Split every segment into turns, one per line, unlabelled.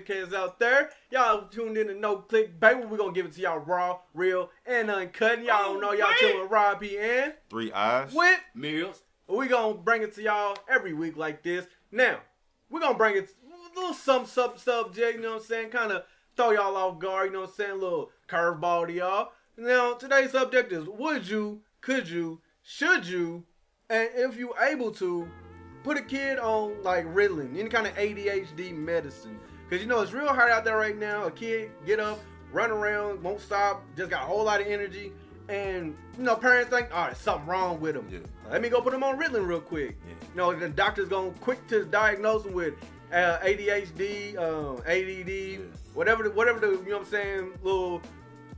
clickheads out there. Y'all tuned in to No Click, baby. We're going to give it to y'all raw, real, and uncut. Y'all know y'all chilling with Rob P. and
3 Eyes
with
Mills.
We're going to bring it to y'all every week like this. Now, we're going to bring it a little some subject, you know what I'm saying? Kind of throw y'all off guard, you know what I'm saying? A little curveball to y'all. Now, today's subject is would you, could you, should you, and if you able to, put a kid on like Ritalin, any kind of ADHD medicine. Because you know it's real hard out there right now. A kid get up, run around, won't stop, just got a whole lot of energy. And you know, parents think, all right, something wrong with him.
Yeah.
Let me go put him on Ritalin real quick.
Yeah.
You know, the doctor's going quick to diagnose him with ADHD, ADD, whatever the, you know what I'm saying, little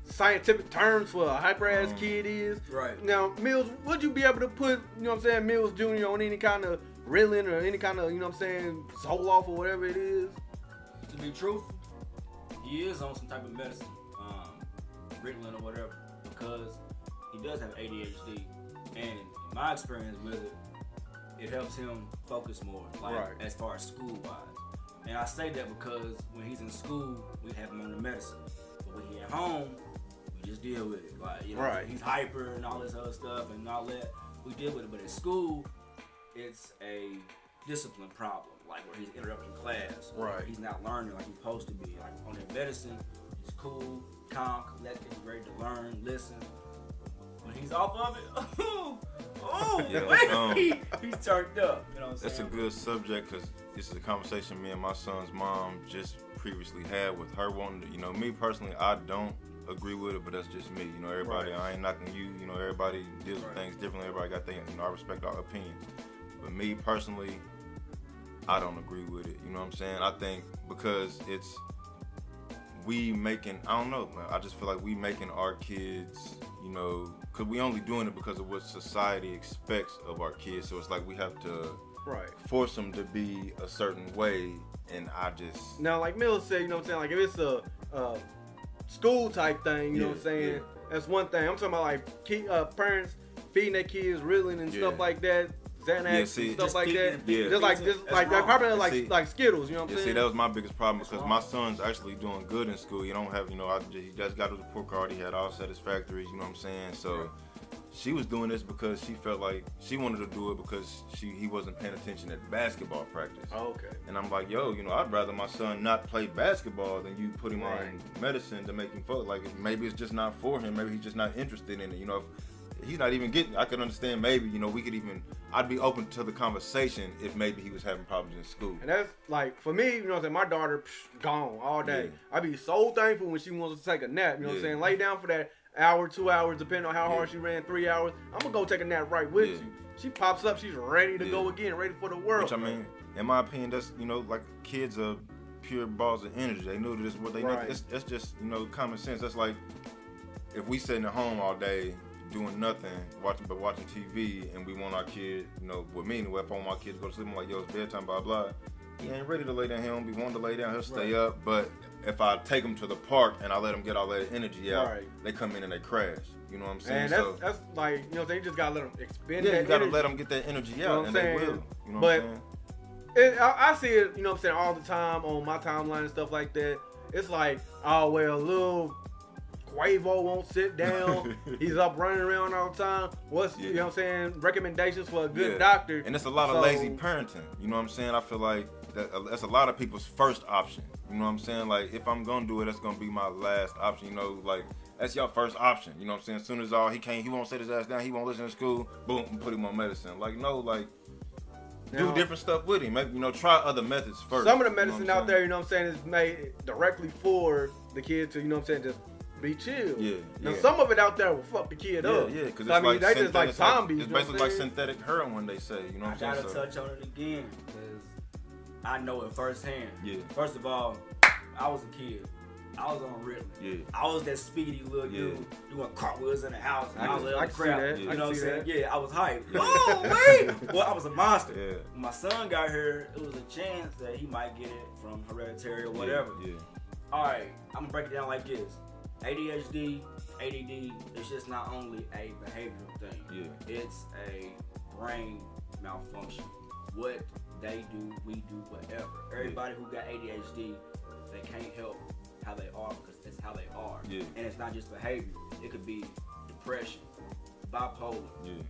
scientific terms for a hyper-ass kid is.
Right.
Now, Mills, would you be able to put, you know what I'm saying, Mills Jr. on any kind of Ritalin or any kind of, you know what I'm saying, Zoloft or whatever it is?
To be truthful, he is on some type of medicine, Ritalin or whatever, because he does have ADHD, and in my experience with it, it helps him focus more, like as far as school-wise. And I say that because when he's in school, we have him on the medicine, but when he's at home, we just deal with it. Like, you know, he's hyper and all this other stuff and all that. We deal with it, but in school, it's a discipline problem, like where he's interrupting class, or he's not learning like he's supposed to be. Like on his medicine, he's cool, calm, collected, ready to learn, listen. When he's off of it, he's turned up. You know what I'm saying?
That's a good subject because this is a conversation me and my son's mom just previously had with her wanting to, you know, me personally, I don't agree with it, but that's just me. You know, everybody, I ain't knocking you. You know, everybody deals with things differently. Everybody got things. You know, I respect our opinions. But me personally, I don't agree with it. You know what I'm saying? I think because it's we making, I don't know, man. I just feel like we making our kids, you know, because we only doing it because of what society expects of our kids. So it's like we have to force them to be a certain way. And I just...
Now, like Mills said, you know what I'm saying? Like if it's a school type thing, you know what I'm saying? That's one thing. I'm talking about like parents feeding their kids Ritalin and stuff like that. Xanax and stuff like that. Just like probably like Skittles, you know what I'm saying?
See, that was my biggest problem because my son's actually doing good in school. You don't have, you know, he just got his report card. He had all satisfactories, you know what I'm saying? So she was doing this because she felt like she wanted to do it because he wasn't paying attention at basketball practice.
Oh, okay.
And I'm like, yo, you know, I'd rather my son not play basketball than you put him on medicine to make him focus. Like maybe it's just not for him. Maybe he's just not interested in it. You know, if he's not even getting, I could understand maybe, you know, I'd be open to the conversation if maybe he was having problems in school.
And that's like, for me, you know what I'm saying, my daughter, gone all day. I'd be so thankful when she wants to take a nap, you know what I'm saying, lay down for that hour, 2 hours, depending on how hard she ran, 3 hours. I'm going to go take a nap right with you. She pops up, she's ready to go again, ready for the world.
Which, I mean, in my opinion, that's, you know, like kids are pure balls of energy. They know this is what they know. It's just, you know, common sense. That's like, if we sitting at home all day, doing nothing, watching TV, and we want our kid, you know, with me anyway, if I want my kid to go to sleep, I'm like, yo, it's bedtime, blah, blah. He ain't ready to lay down. He don't be wanting to lay down. He'll stay up. But if I take him to the park and I let him get all that energy out, they come in and they crash. You know what I'm saying?
And that's like, you know, they just got to let them expend
that energy. Yeah, you got to let them get that energy out, and they will. You know what I'm saying?
I see it, you know what I'm saying, all the time on my timeline and stuff like that. It's like, oh, well, little Quavo won't sit down. He's up running around all the time. What's, you know what I'm saying, recommendations for a good doctor.
And it's a lot of lazy parenting. You know what I'm saying? I feel like that's a lot of people's first option. You know what I'm saying? Like, if I'm going to do it, that's going to be my last option. You know, like, that's your first option. You know what I'm saying? As soon as he won't sit his ass down, he won't listen to school, boom, put him on medicine. Like, no, like, do different stuff with him. Maybe, you know, try other methods first.
Some of the medicine out there, you know what I'm saying, is made directly for the kid to, you know what I'm saying, just be chill. Now some of it out there will fuck the kid up.
Yeah, because
I mean, they just like zombies.
It's basically like synthetic heroin, they say. You know what I'm saying?
I gotta touch on it again because I know it firsthand. First of all, I was a kid. I was on Ritalin. I was that speedy little dude doing cartwheels in the house. And I was like, crap. You know what I'm saying? Yeah, I was hyped. Oh, wait! Well, I was a monster. When my son got here, it was a chance that he might get it from hereditary or whatever. All right, I'm gonna break it down like this. ADHD, ADD, it's just not only a behavioral thing. It's a brain malfunction. What they do, we do, whatever. Everybody who got ADHD, they can't help how they are because it's how they are.
Yeah.
And it's not just behavior. It could be depression, bipolar,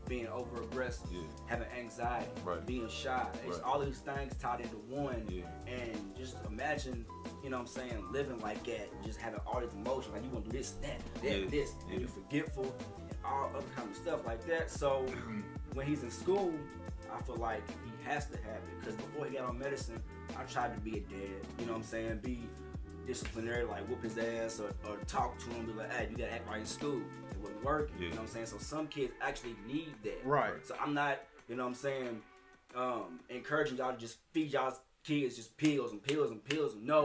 being over aggressive, having anxiety, being shy. It's all these things tied into one. And just imagine, you know what I'm saying, living like that, just having all these emotions, like you want to do this, that, this, and you're forgetful and all other kind of stuff like that. So when he's in school, I feel like he has to have it, because before he got on medicine, I tried to be a dad, you know what I'm saying, be disciplinary, like whoop his ass or talk to him, be like, hey, you gotta act right in school. It wasn't working, you know what I'm saying? So some kids actually need that.
Right.
So I'm not, you know what I'm saying, encouraging y'all to just feed y'all's kids just pills and pills and pills. No.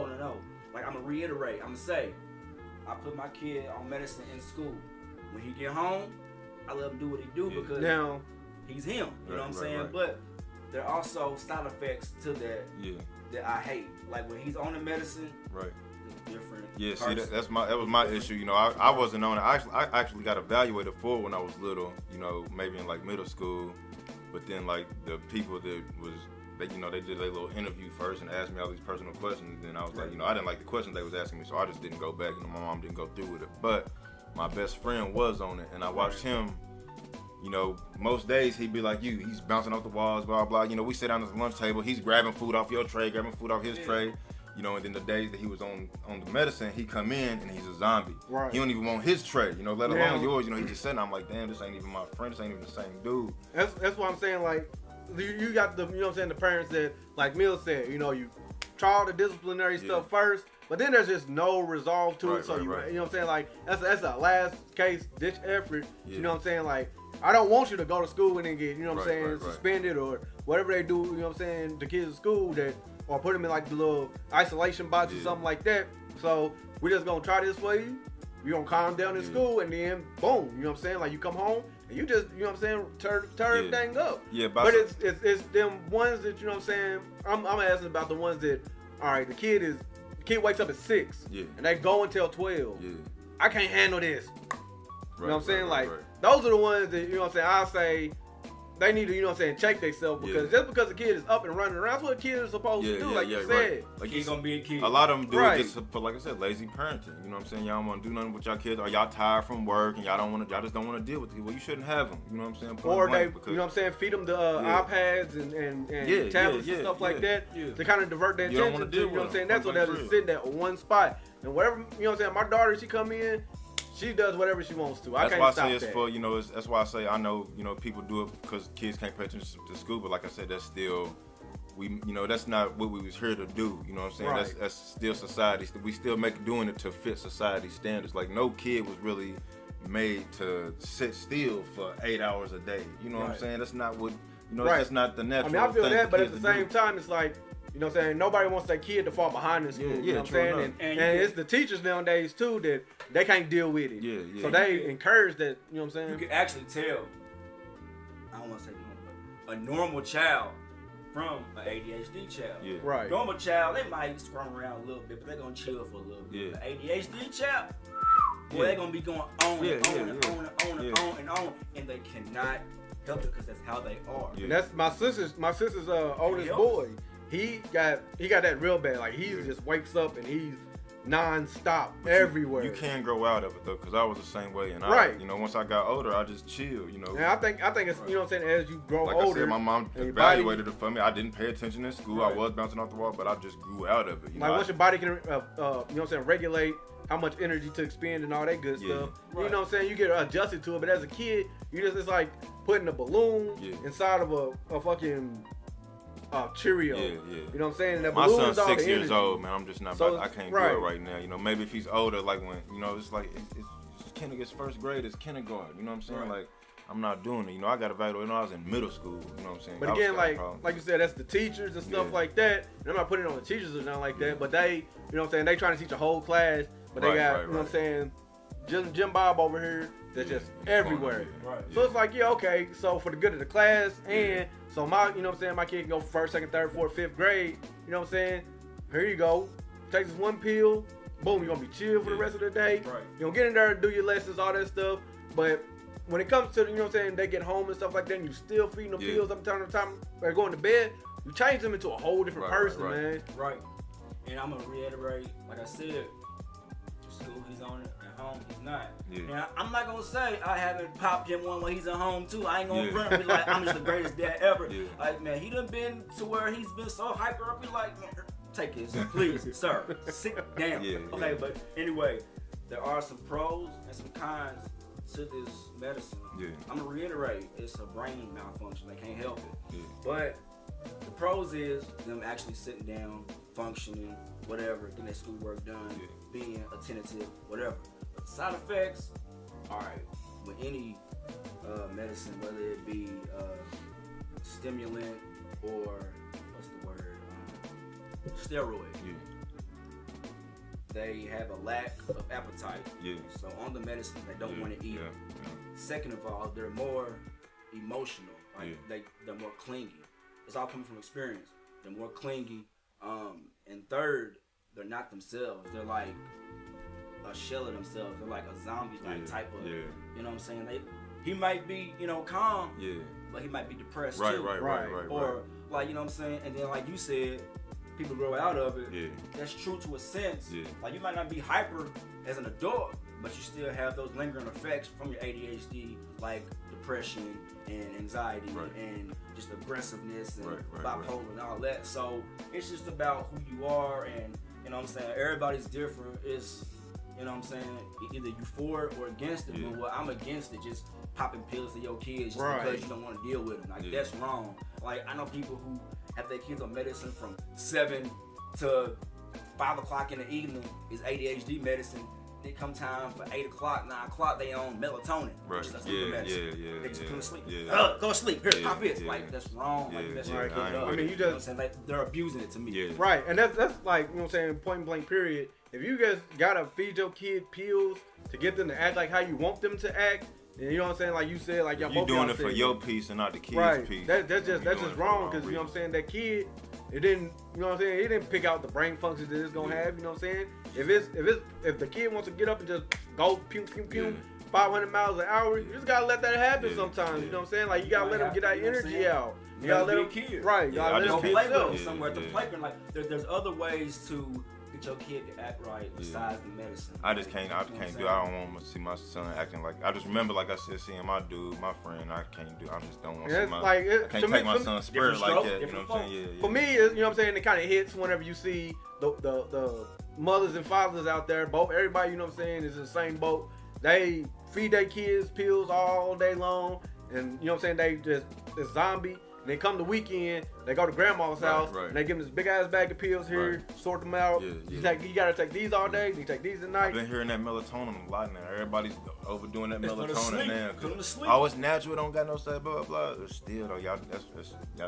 Like, I'm gonna reiterate, I'm gonna say, I put my kid on medicine in school. When he get home, I let him do what he do because
now
he's him, you know what I'm saying? But there are also side effects to that that I hate. Like when he's on the medicine, it's different.
Yeah, see, that was my issue. You know, I wasn't on it. I actually got evaluated for it when I was little. You know, maybe in like middle school. But then like the people that was, they did a little interview first and asked me all these personal questions. And then I was like, I didn't like the questions they was asking me, so I just didn't go back. My mom didn't go through with it. But my best friend was on it, and I watched him. You know, most days he'd be like you. He's bouncing off the walls, blah, blah. You know, we sit down at the lunch table. He's grabbing food off your tray, grabbing food off his tray. You know, and then the days that he was on the medicine, he come in and he's a zombie. Right. He don't even want his tray, you know, let alone yours. You know, he just sitting. I'm like, damn, this ain't even my friend. This ain't even the same dude.
That's what I'm saying. Like, you got the, you know what I'm saying, the parents that, like Mill said, you know, you try all the disciplinary stuff first, but then there's just no resolve to it. So you know what I'm saying, like that's a last case ditch effort. You know what I'm saying, like. I don't want you to go to school and then get, you know what I'm saying, suspended or whatever they do, you know what I'm saying, the kids at school that, or put them in like the little isolation box or something like that. So we just gonna try this for you. You gonna calm down in school and then boom, you know what I'm saying, like you come home and you just, you know what I'm saying, turn everything up. Yeah, but it's them ones that, you know what I'm saying, I'm asking about the ones that, all right, the kid wakes up at 6 and they go until 12. I can't handle this. You know what I'm saying? Those are the ones that, you know what I'm saying, I'll say they need to, you know what I'm saying, check themselves because just because the kid is up and running around, that's what kids are supposed to do, like you said.
Like
he's gonna be a kid.
A lot of them do it just for, like I said, lazy parenting. You know what I'm saying? Y'all don't want to do nothing with y'all kids, or y'all tired from work and y'all just don't want to deal with it. Well, you shouldn't have them. You know what I'm saying?
Or they, you know what I'm saying, feed them the iPads and tablets and stuff like that to kind of divert their attention to, you know what I'm saying? That's what they're just sitting at one spot. And whatever, you know what I'm saying, my daughter, she come in, she does whatever she wants to.
That's why I say it's for, you know, that's why I say I know, you know, people do it because kids can't pay attention to school, but like I said, that's still, you know, that's not what we was here to do. You know what I'm saying? That's still society. We still doing it to fit society standards. Like no kid was really made to sit still for 8 hours a day. You know what I'm saying? That's not what, you know, that's not the natural thing.
I feel that, but at the same time, it's like, you know what I'm saying, nobody wants their kid to fall behind in school, you know what I'm saying? And it's the teachers nowadays, too, that they can't deal with it. So they encourage that, you know what I'm saying?
You can actually tell, I don't want to say a normal child from an ADHD child. Normal child, they might scrum around a little bit, but they're going to chill for a little bit. An ADHD child, boy, they're going to be going on and on and on and on and on and on, and they cannot help it because that's how they are.
And that's my sister's oldest boy. He got that real bad. Like he just wakes up and he's non-stop everywhere.
You can grow out of it though, because I was the same way. And you know, once I got older, I just chill. You know.
And I think it's, you know what I'm saying, as you grow older.
Like I said, my mom evaluated it for me. I didn't pay attention in school. I was bouncing off the wall, but I just grew out of it. You know,
once your body can, you know what I'm saying, regulate how much energy to expend and all that good stuff. You know what I'm saying? You get adjusted to it. But as a kid, it's like putting a balloon inside of a fucking Cheerio. You know what I'm saying? That
my son's
all
6 years old, man. I'm just not. I can't do it right now. You know, maybe if he's older, like when, you know, it's like it's first grade, it's kindergarten. You know what I'm saying? Like I'm not doing it. You know, I got evaluated when I was in middle school. You know what I'm saying?
But again, like you said, that's the teachers and stuff like that. And I'm not putting it on the teachers or nothing like that. But they, you know what I'm saying? They trying to teach a whole class, but they got, you know what I'm saying? Jim Bob over here. They're just everywhere. So it's like, okay, so for the good of the class and so my, you know what I'm saying, my kid can go first, second, third, fourth, fifth grade, you know what I'm saying? Here you go. Take this one pill, boom, you're gonna be chill for the rest of the day. You're gonna get in there and do your lessons, all that stuff. But when it comes to, you know what I'm saying, they get home and stuff like that, and you still feeding them pills up until the time they're going to bed, you change them into a whole different person, man.
And I'm gonna reiterate, like I said, school he's on it, at home he's not.
Yeah.
And I'm not gonna say I haven't popped him one when he's at home too. I ain't gonna run and be like I'm just the greatest dad ever.
Yeah.
Like man, he done been to where he's been so hyper up. Be like, man, take this, please, sir, sit down.
Yeah,
okay,
yeah.
but anyway, there are some pros and some cons to this medicine.
Yeah.
I'm gonna reiterate, it's a brain malfunction. They can't help it.
Yeah.
But the pros is them actually sitting down, functioning, whatever, getting their schoolwork done, being attentive, whatever. But the side effects, all right, with any medicine, whether it be stimulant or what's the word, steroid, they have a lack of appetite.
Yeah.
So on the medicine, they don't want to eat.
Yeah.
Second of all, they're more emotional. Like they're more clingy. It's all coming from experience. They're more clingy. And third, they're not themselves. They're like a shell of themselves. They're like a zombie type of. Yeah. You know what I'm saying? He might be, calm. Yeah. But he might be depressed too.
Right.
Or like, you know what I'm saying? And then like you said, people grow out of it.
Yeah.
That's true to a sense.
Yeah.
Like you might not be hyper as an adult, but you still have those lingering effects from your ADHD, like depression and anxiety and just aggressiveness and bipolar and all that. So it's just about who you are, and you know what I'm saying, everybody's different. It's, you know what I'm saying, either you for it or against it. But I'm against it, just popping pills to your kids just because you don't want to deal with them. Like that's wrong. Like I know people who have their kids on medicine from 7 to 5 o'clock in the evening is ADHD medicine. Then come time for 8 o'clock, 9 o'clock, they on melatonin.
Right.
They just couldn't sleep. Go to sleep. Here, pop this. Like that's wrong. Like that's right.
I mean, you
know what I'm saying? Like they're abusing it to me.
Yeah.
Right, and that's like, you know what I'm saying, point blank period. If you guys gotta feed your kid pills to get them to act like how you want them to act, then you know what I'm saying, like you said, like y'all
you
both
doing it for your peace and not the kid's peace.
That's just wrong, because you know what I'm saying, that kid, it didn't, you know what I'm saying, he didn't pick out the brain functions that it's gonna have, you know what I'm saying? If the kid wants to get up and just go pew pew pew 500 miles an hour, you just gotta let that happen sometimes, you know what I'm saying? Like you gotta let him get that energy out. You gotta let him
kid.
Right, you gotta let him
play with him somewhere at the playground. Like there's other ways to get your kid to act right besides the medicine. I
don't want to see my son acting like. I just remember, like I said, seeing my dude, my friend. I just don't want to see my. I can't take my son's spirit like that. You know what I'm saying? Yeah.
For me, you know what I'm saying, it kind of hits whenever you see the mothers and fathers out there. Everybody, you know what I'm saying, is in the same boat. They feed their kids pills all day long, and you know what I'm saying, they just this zombie. And they come the weekend, they go to grandma's house, and they give them this big ass bag of pills here, sort them out. You gotta take these all day, you take these at night.
I've been hearing that melatonin a lot now. Everybody's overdoing that melatonin now.
Put them to sleep.
Oh, it's natural, don't got no side, blah, blah, blah. Still, though, y'all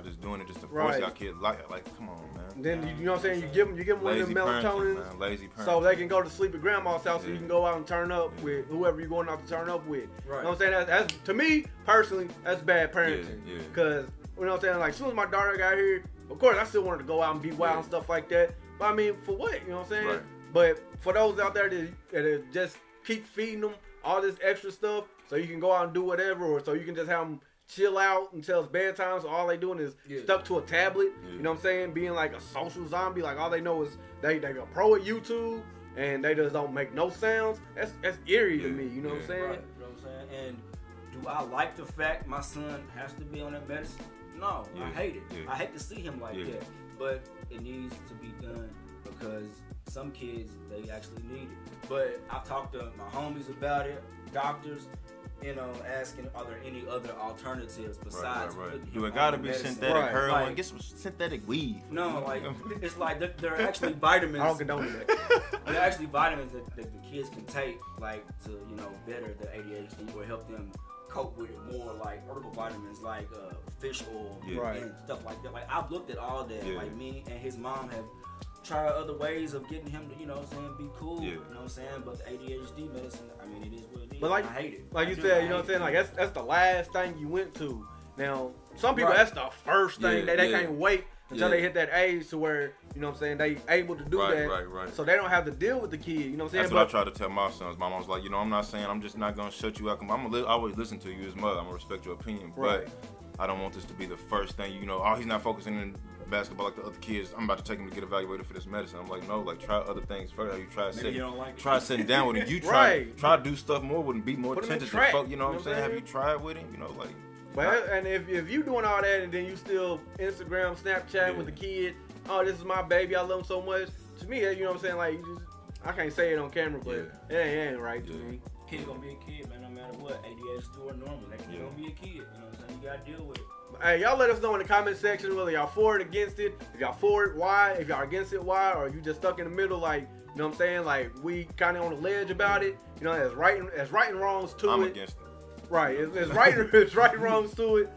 just doing it just to force y'all kids. Like, come on, man.
And then, you know what I'm saying, you give them one of them melatonin,
lazy
so they can go to sleep at grandma's house, so you can go out and turn up with whoever you're going out to turn up with. You know what I'm saying? That's to me, personally, that's bad parenting. Because, you know what I'm saying? Like, as soon as my daughter got here, of course, I still wanted to go out and be wild and stuff like that. But I mean, for what? You know what I'm saying? But for those out there that just keep feeding them all this extra stuff so you can go out and do whatever, or so you can just have them chill out until it's bedtime, so all they doing is stuck to a tablet. You know what I'm saying? Being like a social zombie. Like, all they know is they go pro at YouTube, and they just don't make no sounds. That's eerie to me. You know what I'm saying?
Right. You know what I'm saying? And do I like the fact my son has to be on that medicine? No, I hate it. I hate to see him like that. But it needs to be done because some kids, they actually need it. But I've talked to my homies about it, doctors, you know, asking, are there any other alternatives besides
You gotta be medicine? Synthetic heroin. Get some synthetic weed.
No, like, it's like there are actually vitamins.
I don't condone that.
There are actually vitamins that the kids can take, like, to, you know, better their ADHD or help them cope with it more, like herbal vitamins, like fish oil and stuff like that. Like, I've looked at all that. Like, me and his mom have tried other ways of getting him to, you know what I'm saying, be cool. You know what I'm saying? But the ADHD medicine, I mean, it is what it is.
But like,
I hate it.
Like you said, you know what I'm saying? Like, that's the last thing you went to. Now, some people, that's the first thing. They can't wait until they hit that age to where, you know what I'm saying, they able to do that. So they don't have to deal with the kid, you know what I'm saying?
That's what I try to tell my sons. My mom's like, you know, I'm not saying I'm just not going to shut you out. I'm going to always listen to you as mother. I'm going to respect your opinion. But I don't want this to be the first thing, you know, he's not focusing in basketball like the other kids. I'm about to take him to get evaluated for this medicine. I'm like, no, like try other things first. Have you tried
Maybe you don't like it.
try sitting down with him? You
Right.
try to do stuff more with him, be more
Put him in
attentive
track,
to folk. You know what I'm
you know
saying?
what I'm
Have you tried with him? You know, like.
But and if you doing all that and then you still Instagram, Snapchat with the kid, oh, this is my baby, I love him so much. To me, you know what I'm saying? Like, you just, I can't say it on camera, but it ain't right to me.
Kid gonna be a kid, man, no matter what. ADHD or normal, they gonna be a kid. You know what I'm saying? You gotta deal with it.
Hey, y'all let us know in the comment section whether y'all for it, against it. If y'all for it, why? If y'all against it, why? Or you just stuck in the middle, like, you know what I'm saying? Like, we kind of on the ledge about it. You know, there's right and wrongs to
I'm
it.
against it.
Right, it's right and wrongs to it.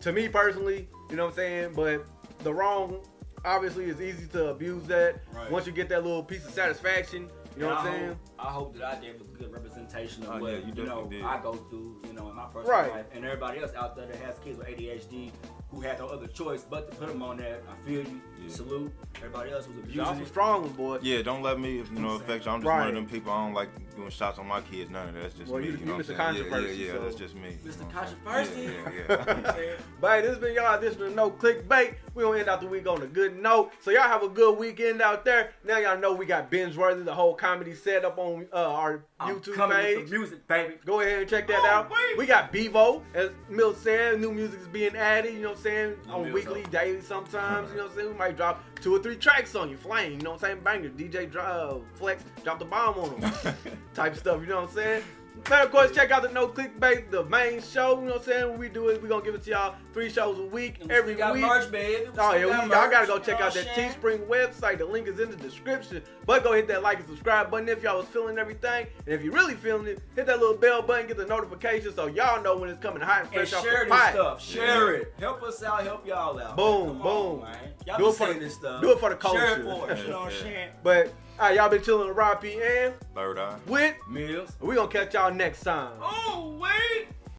To me personally, you know what I'm saying? But the wrong, obviously, is easy to abuse that.
Right.
Once you get that little piece of satisfaction, you know what I'm saying?
I hope that I gave a good representation of what
you know did.
I go through, you know, in my personal life, and everybody else out there that has kids with ADHD who had no other choice but to put them on that. I feel you. Salute. Everybody else was abusing
Y'all some
it.
strong ones, boy.
Yeah, don't let me, affect you. I'm just one of them people. I don't like doing shots on my kids. None of that. That's just me.
You
know what
Mr.
I'm saying?
Controversy.
Yeah,
so.
that's just me.
Mr. Controversy.
Yeah.
But hey, this has been y'all edition of No Clickbait. We're going to end out the week on a good note. So y'all have a good weekend out there. Now y'all know we got Binge Worthy, the whole comedy set up on our YouTube page.
With the music, baby.
Go ahead and check that out. We got Bevo, as Mill said, new music is being added, you know what I'm saying, on weekly, daily sometimes, you know what I'm saying. We might drop 2 or 3 tracks on you, flame, you know what I'm saying, bangers, DJ Flex, drop the bomb on them, type stuff, you know what I'm saying. Man, of course, check out the No Clickbait, the main show, you know what I'm saying. What we do is we're going to give it to y'all 3 shows a week, every week.
Merch, baby.
Oh, yeah, y'all got to go check out that
Shane.
Teespring website. The link is in the description. But go hit that like and subscribe button if y'all was feeling everything. And if you really feeling it, hit that little bell button, get the notification so y'all know when it's coming hot and fresh
And
off
share
the
this
pot.
stuff. Share it. Help us out. Help y'all out.
Boom,
Come
boom.
on, man. Y'all
Do
be
it for
saying
the-
this stuff.
do it for the culture.
Share it for us. You know what I'm saying?
But y'all been chilling with Rob P. and
Third eye.
with.
Mills.
We gonna catch y'all next time.
Oh, wait.